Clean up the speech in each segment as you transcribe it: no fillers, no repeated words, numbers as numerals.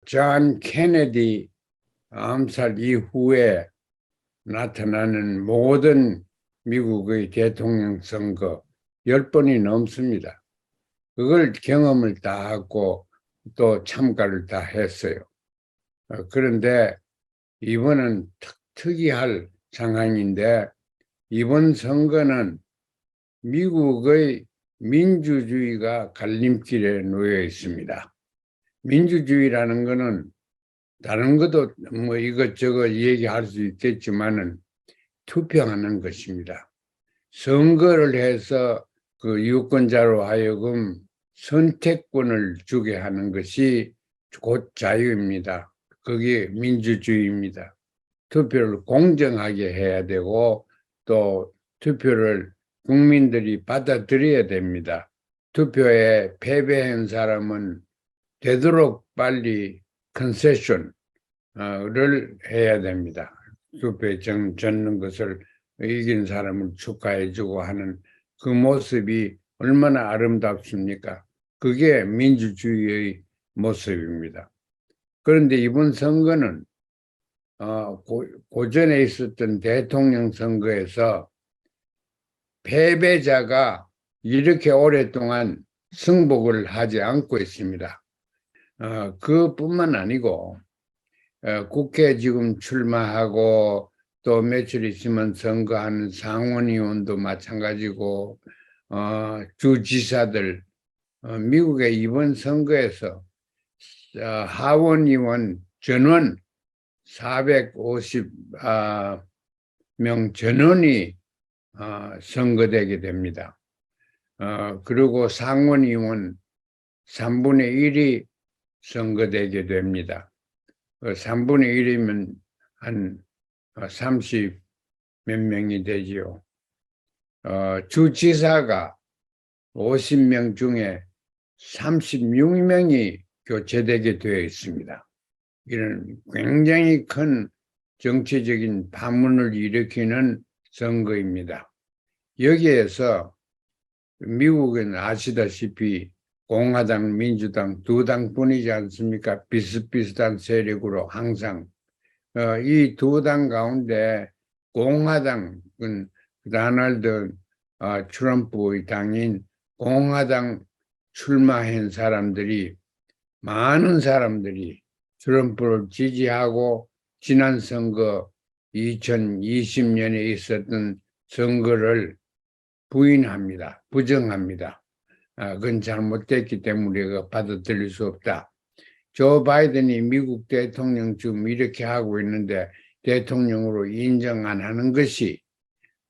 존 케네디 암살 이후에 나타나는 모든 미국의 대통령 선거 10번이 넘습니다. 그걸 경험을 다 하고 또 참가를 다 했어요. 그런데 이번은 특이할 상황인데, 이번 선거는 미국의 민주주의가 갈림길에 놓여 있습니다. 민주주의라는 것은 다른 것도 뭐 이것저것 얘기할 수 있겠지만은 투표하는 것입니다. 선거를 해서 그 유권자로 하여금 선택권을 주게 하는 것이 곧 자유입니다. 그게 민주주의입니다. 투표를 공정하게 해야 되고 또 투표를 국민들이 받아들여야 됩니다. 투표에 패배한 사람은 되도록 빨리 컨세션을 해야 됩니다. 투표에 젖는 것을 이긴 사람을 축하해주고 하는 그 모습이 얼마나 아름답습니까? 그게 민주주의의 모습입니다. 그런데 이번 선거는 고전에 있었던 대통령 선거에서 패배자가 이렇게 오랫동안 승복을 하지 않고 있습니다. 그뿐만 아니고 국회 지금 출마하고 또 며칠 있으면 선거하는 상원의원도 마찬가지고 주지사들 미국의 이번 선거에서 하원의원 전원 450명 전원이 선거되게 됩니다. 그리고 상원의원 3분의 1이 선거되게 됩니다. 3분의 1이면 한 30 몇 명이 되지요. 주지사가 50명 중에 36명이 교체되게 되어 있습니다. 이런 굉장히 큰 정치적인 파문을 일으키는 선거입니다. 여기에서 미국은 아시다시피 공화당, 민주당 두 당뿐이지 않습니까? 비슷비슷한 세력으로 항상 이 두 당 가운데 공화당은 도널드 트럼프의 당인 공화당 출마한 사람들이 많은 사람들이 트럼프를 지지하고 지난 선거 2020년에 있었던 선거를 부인합니다. 부정합니다. 그건 잘못됐기 때문에 받아들일 수 없다. 조 바이든이 미국 대통령 지금 이렇게 하고 있는데 대통령으로 인정 안 하는 것이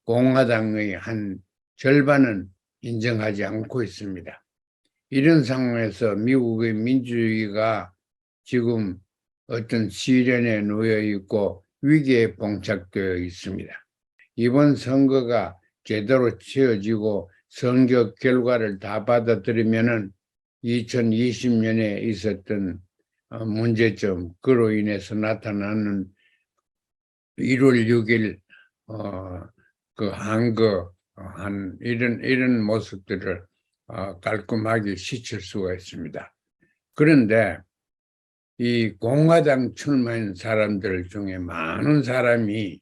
공화당의 한 절반은 인정하지 않고 있습니다. 이런 상황에서 미국의 민주주의가 지금 어떤 시련에 놓여 있고 위기에 봉착되어 있습니다. 이번 선거가 제대로 치러지고 선거 결과를 다 받아들이면은 2020년에 있었던 문제점, 그로 인해서 나타나는 1월 6일 그 한거 이런 모습들을 깔끔하게 씻을 수가 있습니다. 그런데 이 공화당 출마한 사람들 중에 많은 사람이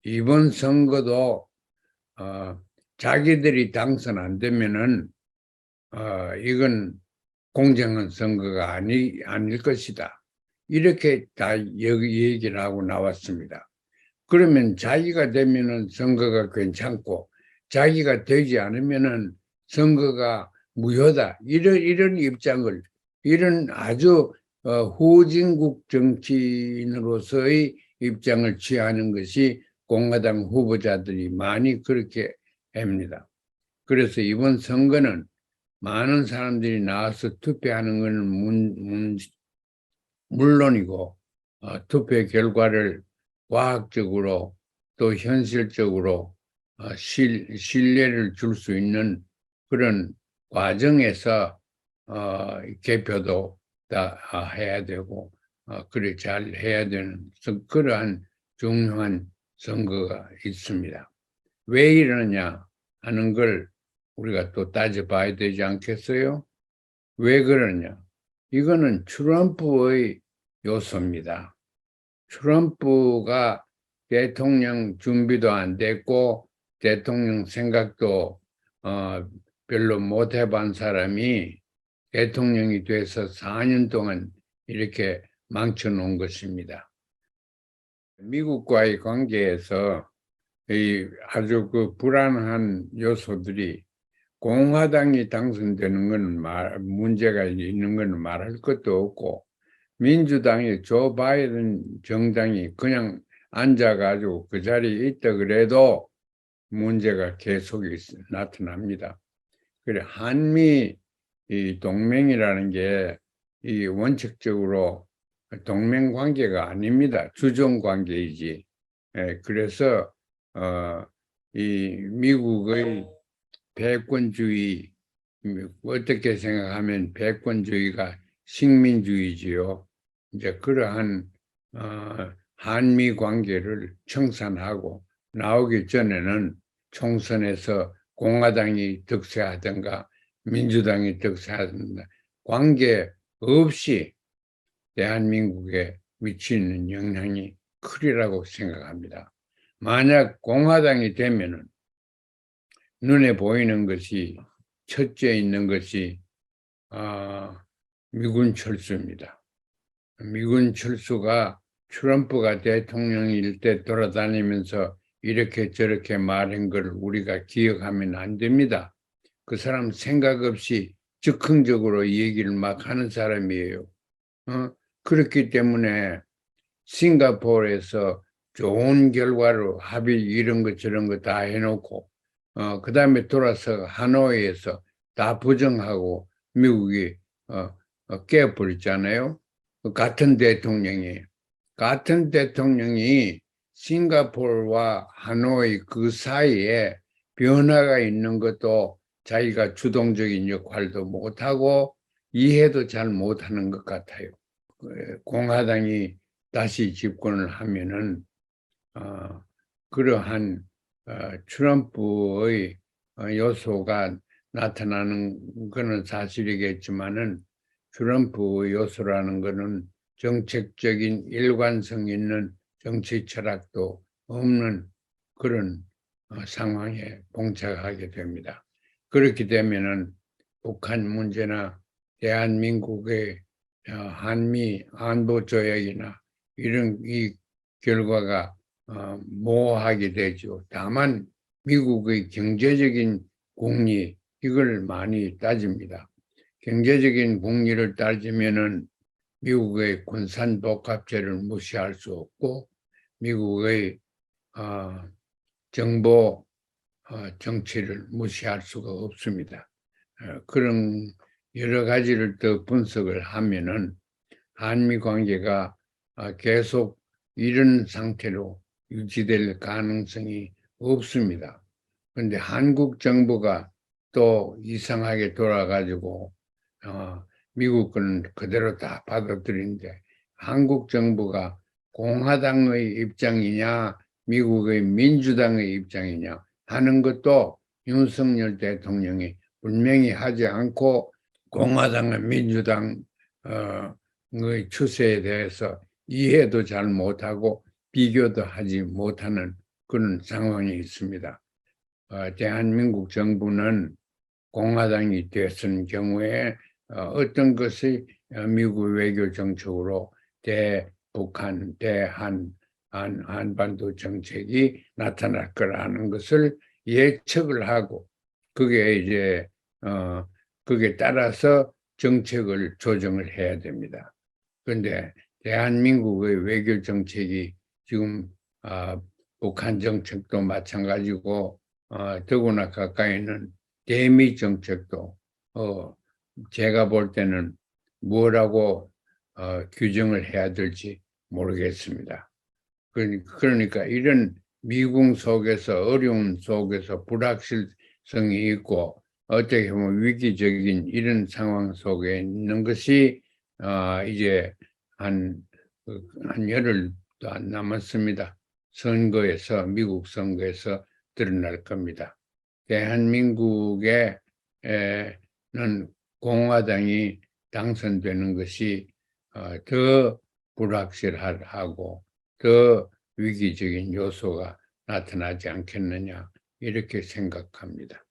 이번 선거도 자기들이 당선 안 되면은 이건 공정한 선거가 아닐 것이다. 이렇게 다 얘기를 하고 나왔습니다. 그러면 자기가 되면은 선거가 괜찮고 자기가 되지 않으면은 선거가 무효다. 이런 입장을, 이런 아주 후진국 정치인으로서의 입장을 취하는 것이 공화당 후보자들이 많이 그렇게 합니다. 그래서 이번 선거는 많은 사람들이 나와서 투표하는 것은 물론이고 투표 결과를 과학적으로 또 현실적으로 신뢰를 줄 수 있는 그런 과정에서 개표도 다 해야 되고 그래 잘 해야 되는 그러한 중요한 선거가 있습니다. 왜 이러냐 하는 걸 우리가 또 따져봐야 되지 않겠어요? 왜 그러냐? 이거는 트럼프의 요소입니다. 트럼프가 대통령 준비도 안 됐고 대통령 생각도 별로 못 해본 사람이 대통령이 돼서 4년 동안 이렇게 망쳐놓은 것입니다. 미국과의 관계에서 아주 그 불안한 요소들이 공화당이 당선되는 건 문제가 있는 건 말할 것도 없고 민주당의 조 바이든 정당이 그냥 앉아가지고 그 자리에 있다 그래도 문제가 계속 나타납니다. 그래 한미 이 동맹이라는 게 이 원칙적으로 동맹 관계가 아닙니다. 주종 관계이지. 그래서 이 미국의 패권주의 어떻게 생각하면 패권주의가 식민주의지요. 이제 그러한 한미 관계를 청산하고 나오기 전에는 총선에서 공화당이 득세하든가 민주당이 득세하든가 관계 없이 대한민국에 미치는 영향이 크리라고 생각합니다. 만약 공화당이 되면은 눈에 보이는 것이 첫째 있는 것이 미군 철수입니다. 미군 철수가 트럼프가 대통령일 때 돌아다니면서 이렇게 저렇게 말한 걸 우리가 기억하면 안 됩니다. 그 사람 생각 없이 즉흥적으로 얘기를 막 하는 사람이에요. 그렇기 때문에 싱가포르에서 좋은 결과로 합의 이런 거 저런 거 다 해놓고 그 다음에 돌아서 하노이에서 다 부정하고 미국이 깨버렸잖아요. 같은 대통령이 싱가포르와 하노이 그 사이에 변화가 있는 것도 자기가 주동적인 역할도 못하고 이해도 잘 못하는 것 같아요. 공화당이 다시 집권을 하면은 그러한 트럼프의 요소가 나타나는 것은 사실이겠지만은 트럼프 요소라는 것은 정책적인 일관성 있는 정치 철학도 없는 그런 상황에 봉착하게 됩니다. 그렇게 되면은 북한 문제나 대한민국의 한미 안보 조약이나 이런 이 결과가 모호하게 되죠. 다만 미국의 경제적인 공리 이걸 많이 따집니다. 경제적인 공리를 따지면은 미국의 군산복합체를 무시할 수 없고 미국의 정보 정치를 무시할 수가 없습니다. 그런 여러 가지를 더 분석을 하면은 한미 관계가 계속 이런 상태로 유지될 가능성이 없습니다. 그런데 한국 정부가 또 이상하게 돌아가지고 미국 건 그대로 다 받아들이는데 한국 정부가 공화당의 입장이냐 미국의 민주당의 입장이냐 하는 것도 윤석열 대통령이 분명히 하지 않고 공화당과 민주당의 추세에 대해서 이해도 잘 못하고 비교도 하지 못하는 그런 상황이 있습니다. 대한민국 정부는 공화당이 됐을 경우에 어떤 것이 미국 외교 정책으로 대북한, 한반도 정책이 나타날 거라는 것을 예측을 하고 그게 이제 그게 따라서 정책을 조정을 해야 됩니다. 그런데 대한민국의 외교 정책이 지금 북한 정책도 마찬가지고 더구나 가까이는 대미 정책도 제가 볼 때는 뭐라고 규정을 해야 될지 모르겠습니다. 그러니까 이런 미궁 속에서 어려운 속에서 불확실성이 있고 어떻게 보면 위기적인 이런 상황 속에 있는 것이 이제 한 열흘도 안 남았습니다. 선거에서 미국 선거에서 드러날 겁니다. 대한민국에는 공화당이 당선되는 것이 더 불확실하고 더 위기적인 요소가 나타나지 않겠느냐 이렇게 생각합니다.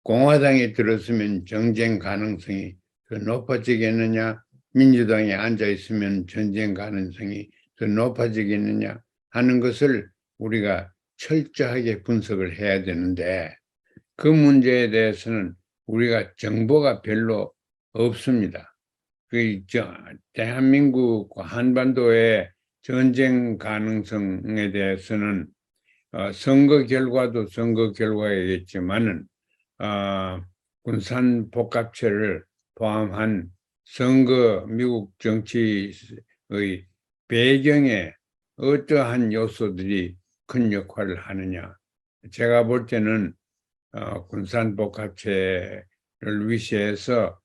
공화당이 들었으면 정쟁 가능성이 더 높아지겠느냐, 민주당이 앉아있으면 전쟁 가능성이 더 높아지겠느냐 하는 것을 우리가 철저하게 분석을 해야 되는데 그 문제에 대해서는 우리가 정보가 별로 없습니다. 대한민국 한반도의 전쟁 가능성에 대해서는 선거 결과도 선거 결과이겠지만은 군산 복합체를 포함한 선거 미국 정치의 배경에 어떠한 요소들이 큰 역할을 하느냐. 제가 볼 때는 군산 복합체를 위시해서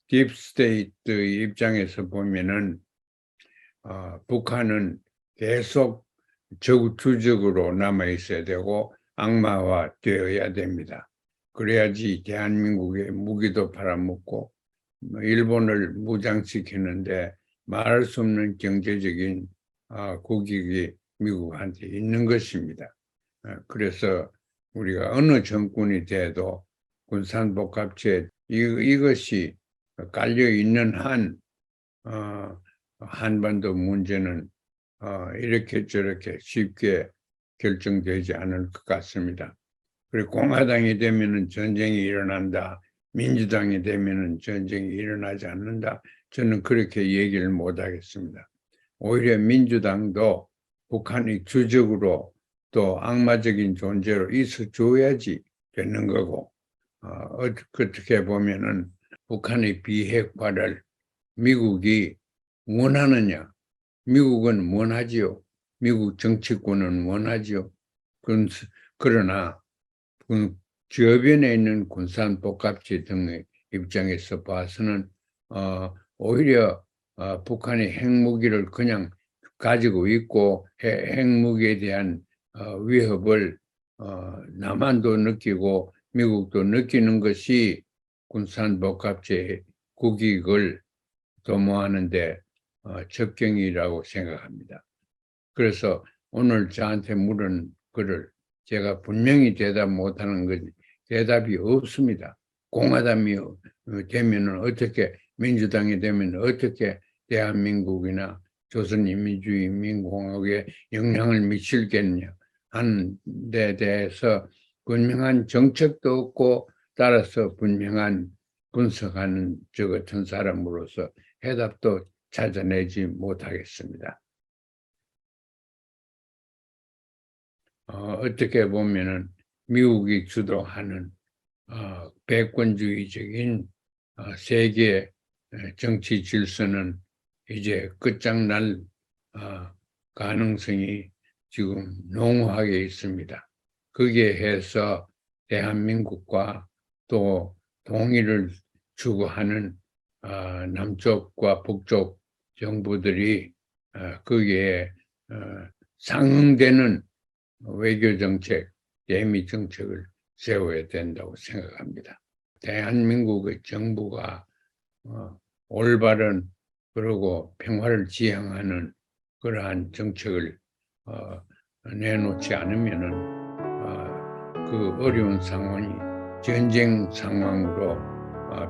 딥스테이트의 입장에서 보면은 북한은 계속 주적으로 남아 있어야 되고 악마화되어야 됩니다. 그래야지 대한민국의 무기도 팔아먹고 일본을 무장시키는데 말할 수 없는 경제적인 국익이 미국한테 있는 것입니다. 그래서 우리가 어느 정권이 돼도 군산복합체 이것이 깔려 있는 한 한반도 문제는 이렇게 저렇게 쉽게 결정되지 않을 것 같습니다. 그리고 공화당이 되면은 전쟁이 일어난다. 민주당이 되면은 전쟁이 일어나지 않는다. 저는 그렇게 얘기를 못 하겠습니다. 오히려 민주당도 북한이 주적으로 또 악마적인 존재로 있어줘야지 되는 거고 어떻게 보면은 북한의 비핵화를 미국이 원하느냐? 미국은 원하지요. 미국 정치권은 원하지요. 그러나 주변에 있는 군산복합체 등의 입장에서 봐서는 오히려 북한이 핵무기를 그냥 가지고 있고 핵무기에 대한 위협을 남한도 느끼고 미국도 느끼는 것이 군산복합체의 국익을 도모하는 데 적경이라고 생각합니다. 그래서 오늘 저한테 물은 거를 제가 분명히 대답 못하는 건 대답이 없습니다. 공화당이 되면 어떻게 민주당이 되면 어떻게 대한민국이나 조선인민주주의인민공화국에 영향을 미칠겠냐 하는 데 대해서 분명한 정책도 없고 따라서 분명한 분석하는 저 같은 사람으로서 해답도 찾아내지 못하겠습니다. 어떻게 보면은 미국이 주도하는 패권주의적인 세계 정치 질서는 이제 끝장날 가능성이 지금 농후하게 있습니다. 거기에 해서 대한민국과 또 동의를 추구하는 남쪽과 북쪽 정부들이 거기에 상응되는 외교정책, 대미정책을 세워야 된다고 생각합니다. 대한민국의 정부가 올바른 그리고 평화를 지향하는 그러한 정책을 내놓지 않으면은 그 어려운 상황이 전쟁 상황으로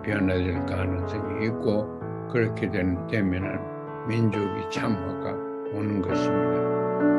변화될 가능성이 있고 그렇게 되면은 민족이 참화가 오는 것입니다.